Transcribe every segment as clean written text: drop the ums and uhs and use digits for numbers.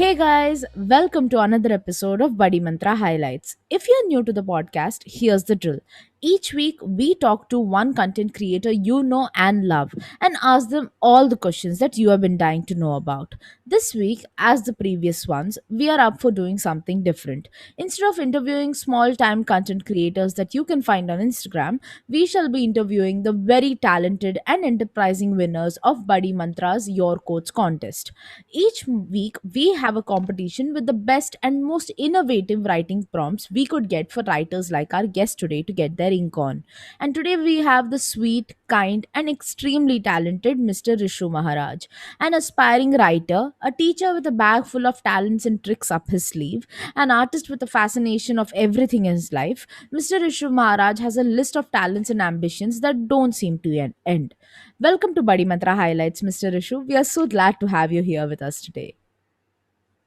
Hey guys, welcome to another episode of Buddymantra Highlights. If you're new to the podcast, here's the drill. Each week, we talk to one content creator you know and love and ask them all the questions that you have been dying to know about. This week, as the previous ones, we are up for doing something different. Instead of interviewing small time content creators that you can find on Instagram, we shall be interviewing the very talented and enterprising winners of Buddy Mantra's Your Quotes contest. Each week, we have a competition with the best and most innovative writing prompts we could get for writers like our guest today to get their ink on. And today, we have the sweet, kind, and extremely talented Mr. Rishu Maharaj, an aspiring writer, a teacher with a bag full of talents and tricks up his sleeve, an artist with a fascination of everything in his life. Mr. Rishu Maharaj has a list of talents and ambitions that don't seem to end. Welcome to Buddy Mantra Highlights, Mr. Rishu. We are so glad to have you here with us today.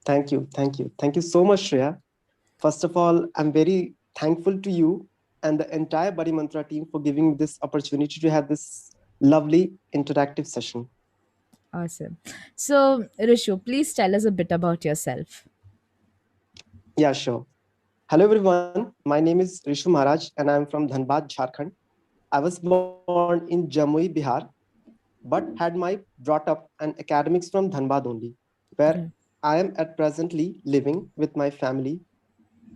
Thank you. Thank you. Thank you so much, Shreya. First of all, I'm very thankful to you and the entire Buddy Mantra team for giving me this opportunity to have this lovely interactive session. Awesome. So, Rishu, please tell us a bit about yourself. Yeah, sure. Hello, everyone. My name is Rishu Maharaj and I'm from Dhanbad, Jharkhand. I was born in Jamui, Bihar, but had my brought up and academics from Dhanbad only, where Right. I am at presently living with my family.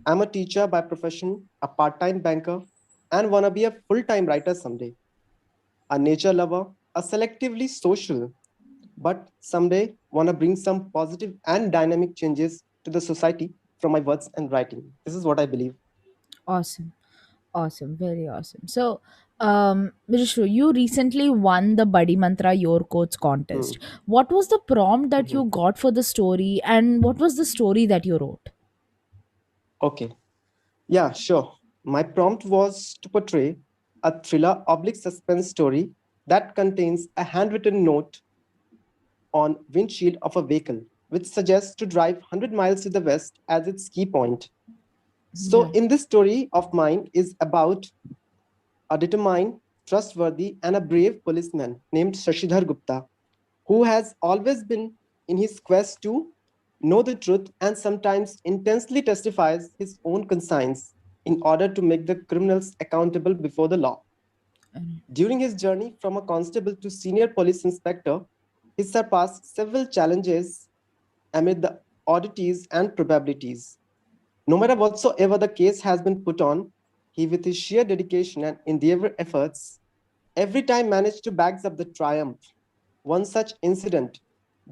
I'm a teacher by profession, a part-time banker, and wanna be a full-time writer someday. A nature lover, a selectively social, but someday want to bring some positive and dynamic changes to the society from my words and writing. This is what I believe. Awesome. Awesome. Very awesome. So, Rishu, you recently won the Buddy Mantra Your Quotes contest. Hmm. What was the prompt that you Mhm. got for the story, and what was the story that you wrote? Okay. Yeah, sure. My prompt was to portray a thriller oblique suspense story that contains a handwritten note on windshield of a vehicle, which suggests to drive 100 miles to the west as its key point. So, Right. in this story of mine is about a determined, trustworthy, and a brave policeman named Shashidhar Gupta, who has always been in his quest to know the truth and sometimes intensely testifies his own conscience in order to make the criminals accountable before the law. During his journey from a constable to senior police inspector, he surpassed several challenges amid the oddities and probabilities. No matter whatsoever the case has been put on, he, with his sheer dedication and endeavor efforts, every time managed to bags up the triumph. One such incident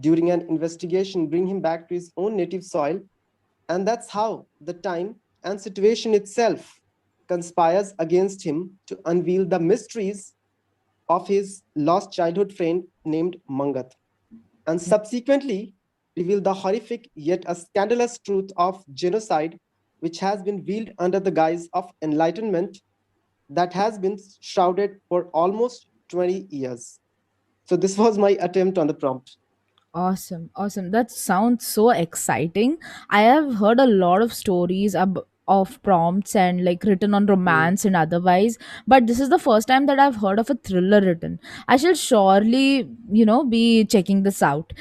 during an investigation bring him back to his own native soil, and that's how the time and situation itself conspires against him to unveil the mysteries of his lost childhood friend named Mangat, and subsequently reveal the horrific yet a scandalous truth of genocide, which has been veiled under the guise of enlightenment that has been shrouded for almost 20 years. So, this was my attempt on the prompt. Awesome, awesome. That sounds so exciting. I have heard a lot of stories of prompts and like written on Hmm. romance and otherwise, but this is the first time that I've heard of a thriller written. I shall surely, be checking this out.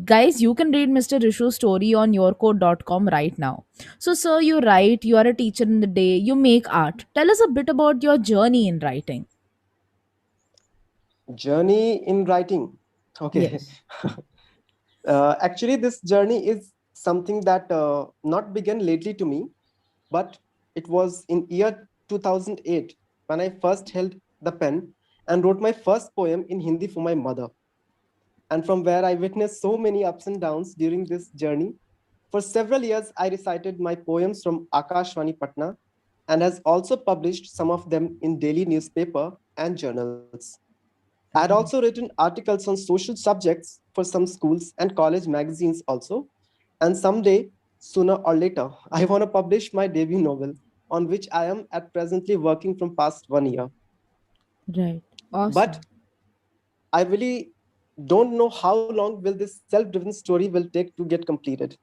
Guys, you can read Mr. Rishu's story on yourcode.com right now. So, sir, you write, you are a teacher in the day, you make art. Tell us a bit about your journey in writing. Journey in writing. Okay. Yes. Actually, this journey is something that not began lately to me, but it was in year 2008 when I first held the pen and wrote my first poem in Hindi for my mother. And from where I witnessed so many ups and downs during this journey. For several years, I recited my poems from Akashvani Patna and has also published some of them in daily newspaper and journals. I had also Right. written articles on social subjects for some schools and college magazines also. And someday, sooner or later, I want to publish my debut novel, on which I am at presently working from past 1 year. Right. But Awesome. I really don't know how long will this self-driven story will take to get completed.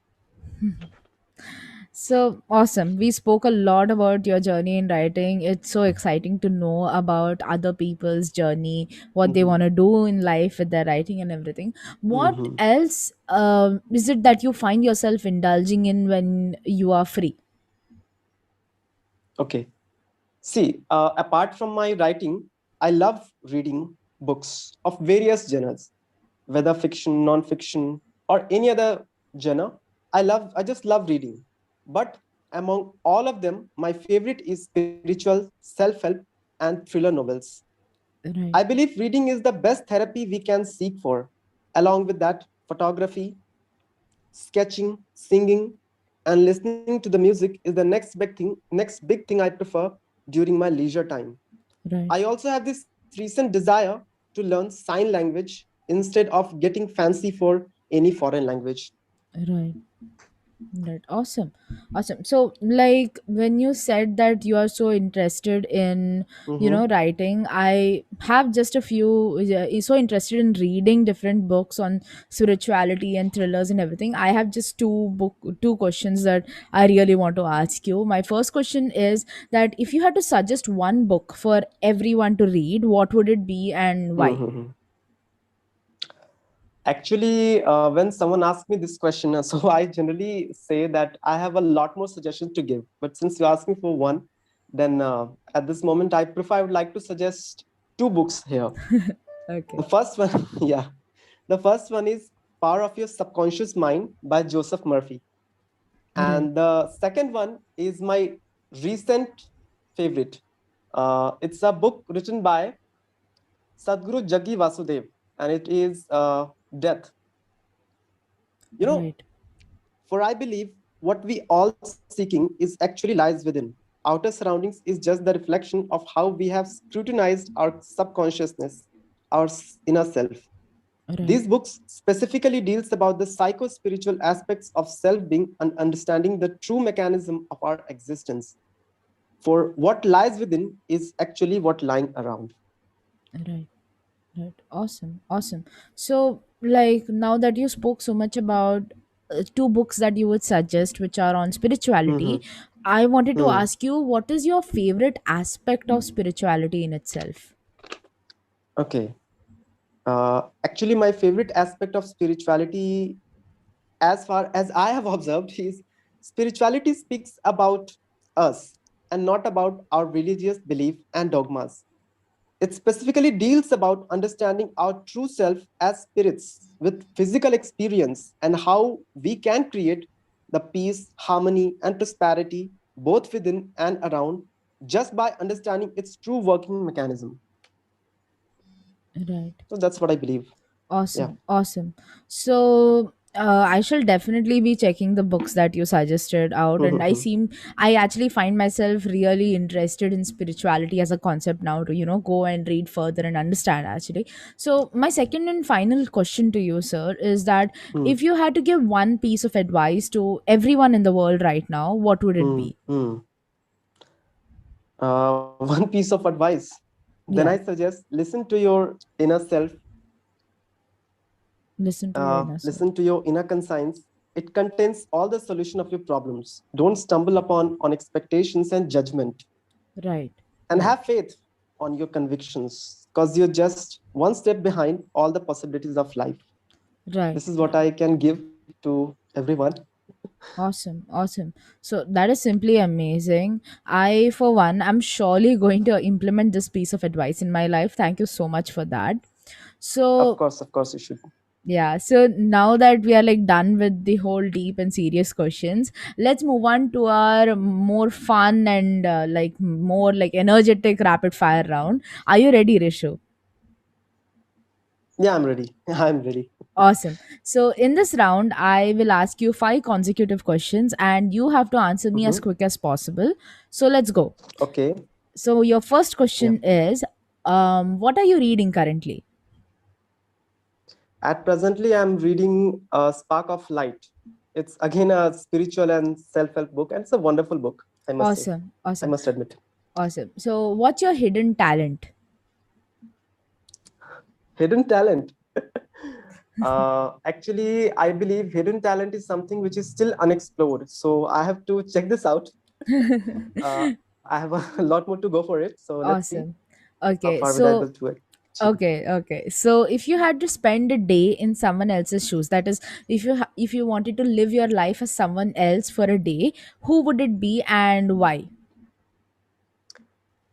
So awesome. We spoke a lot about your journey in writing. It's so exciting to know about other people's journey, what they Mhm. want to do in life with their writing and everything. What Mhm. else is it that you find yourself indulging in when you are free? Okay. See, apart from my writing, I love reading books of various genres, whether fiction, non-fiction, or any other genre. I just love reading. But among all of them, my favorite is spiritual, self-help, and thriller novels. I Right, believe reading is the best therapy we can seek for. Along with that, photography, sketching, singing, and listening to the music is the next big thing I prefer during my leisure time. right, I also have this recent desire to learn sign language instead of getting fancy for any foreign language. right. Right. Awesome. Awesome. So, like, when you said that you are so interested in, Mm-hmm. writing, I have just a few, so interested in reading different books on spirituality and thrillers and everything. I have just two questions that I really want to ask you. My first question is that if you had to suggest one book for everyone to read, what would it be and why? Mm-hmm. Actually, when someone asks me this question, so I generally say that I have a lot more suggestions to give. But since you asked me for one, then at this moment, I would like to suggest two books here. The Okay. first one, yeah, the first one is Power of Your Subconscious Mind by Joseph Murphy. Right. And the second one is my recent favorite. It's a book written by Sadhguru Jaggi Vasudev, and it is Death. You know, Right. for I believe what we all seeking is actually lies within. Outer surroundings is just the reflection of how we have scrutinized our subconsciousness, our inner self. Right. These books specifically deals about the psycho-spiritual aspects of self-being and understanding the true mechanism of our existence. For what lies within is actually what lying around. Right. Right. Awesome. Awesome. So, like, now that you spoke so much about two books that you would suggest, which are on spirituality, Mhm. I wanted to Hmm. ask you what is your favorite aspect of spirituality in itself? Okay. Actually, my favorite aspect of spirituality, as far as I have observed, is spirituality speaks about us and not about our religious belief and dogmas. It specifically deals about understanding our true self as spirits with physical experience and how we can create the peace, harmony, and prosperity both within and around just by understanding its true working mechanism. Right. So that's what I believe. Yeah. Awesome, awesome. So I shall definitely be checking the books that you suggested out, and I actually find myself really interested in spirituality as a concept now to go and read further and understand actually. So my second and final question to you, sir, is that Hmm. if you had to give one piece of advice to everyone in the world right now, what would it Hmm. be? Hmm. One piece of advice. Then I Yeah, suggest listen to your inner self, listen to your inner self. listen to your inner conscience. It contains all the solution of your problems. Don't stumble upon on expectations and judgment, Right, and right, have faith on your convictions because you're just one step behind all the possibilities of life. right, This is what right. I can give to everyone. Awesome, awesome. So that is simply amazing. I, for one, I'm surely going to implement this piece of advice in my life. Thank you so much for that. So, Of course, you should. yeah, so now that we are like done with the whole deep and serious questions, let's move on to our more fun and like more like energetic rapid fire round. Are you ready, Rishu? Yeah, I'm ready. I'm ready. Awesome. So, in this round, I will ask you five consecutive questions and you have to answer me as Mhm. quick as possible. So, let's go. Okay. So, your first Yeah. question is what are you reading currently? At presently, I'm reading Spark of Light. It's again a spiritual and self-help book, and it's a wonderful book, I must say. Awesome. I Awesome. must admit. Awesome. So, what's your hidden talent? Hidden talent. Actually, I believe hidden talent is something which is still unexplored. So I have to check this out. I have a lot more to go for it. So let's see Awesome. how Okay, far will I able so to achieve. okay. So if you had to spend a day in someone else's shoes, that is, if you wanted to live your life as someone else for a day, who would it be and why?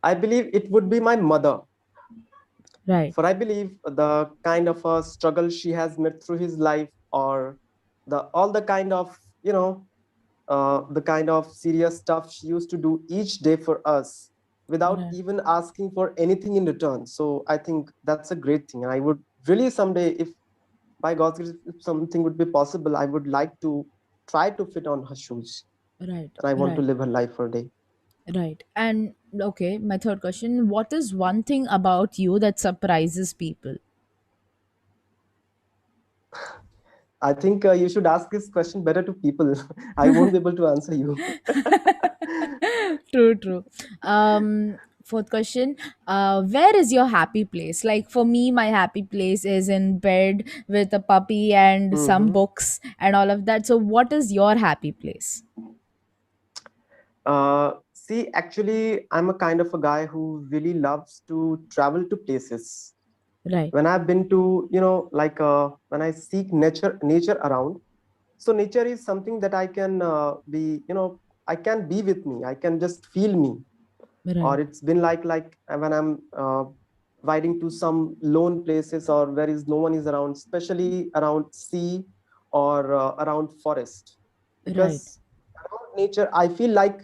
I believe it would be my mother. Right. For I believe the kind of a struggle she has met through his life, or the all the kind of the kind of serious stuff she used to do each day for us without Right. even asking for anything in return. So I think that's a great thing, and I would really someday, if by God's grace, if something would be possible, I would like to try to fit on her shoes, Right. and I want to Right. live her life for a day. Right. And okay, my third question, what is one thing about you that surprises people? I think you should ask this question better to people. I won't be able to answer you. True, true. Fourth question, where is your happy place? Like for me, my happy place is in bed with a puppy and some Hmm. books and all of that. So what is your happy place? See, actually, I'm a kind of a guy who really loves to travel to places. Right. When I've been to, like when I seek nature around. So nature is something that I can be, I can be with me. I can just feel me. Or Right. it's been like when I'm riding to some lone places or where is no one is around, especially around sea or around forest, Right. because around nature I feel like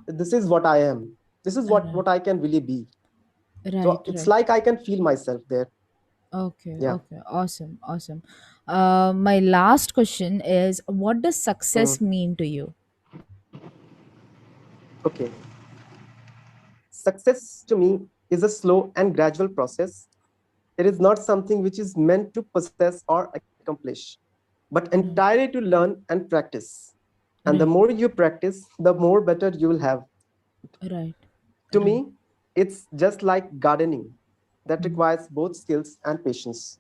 this is what I am. This is Right. what I can really be. So Right. it's Right. like I can feel myself there. Okay. Yeah. Okay. Awesome. Awesome. My last question is, what does success Mm. mean to you? Okay. Success to me is a slow and gradual process. It is not something which is meant to possess or accomplish, but Right. entirely to learn and practice. And the Right. more you practice, the more better you will have. Right. To Right. me, it's just like gardening that Mm. requires both skills and patience.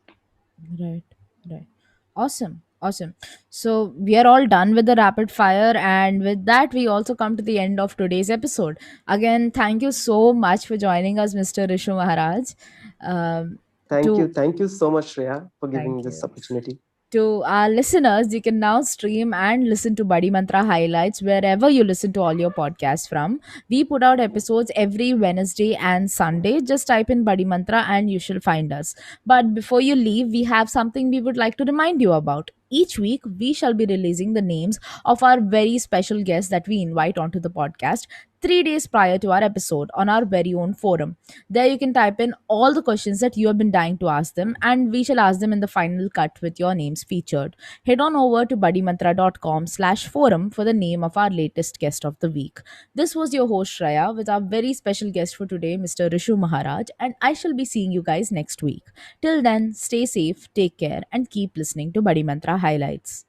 Right, right. Awesome, awesome. So we are all done with the rapid fire, and with that, we also come to the end of today's episode. Again, thank you so much for joining us, Mr. Rishu Maharaj. Um, Thank you. to Thank you so much, Shreya, for giving me Thank this you. opportunity. To our listeners, you can now stream and listen to Buddy Mantra highlights wherever you listen to all your podcasts from. We put out episodes every Wednesday and Sunday. Just type in Buddy Mantra and you shall find us. But before you leave, we have something we would like to remind you about. Each week, we shall be releasing the names of our very special guests that we invite onto the podcast 3 days prior to our episode on our very own forum. There you can type in all the questions that you have been dying to ask them, and we shall ask them in the final cut with your names featured. Head on over to buddymantra.com/forum for the name of our latest guest of the week. This was your host Shreya with our very special guest for today, Mr. Rishu Maharaj, and I shall be seeing you guys next week. Till then, stay safe, take care, and keep listening to Buddy Mantra highlights.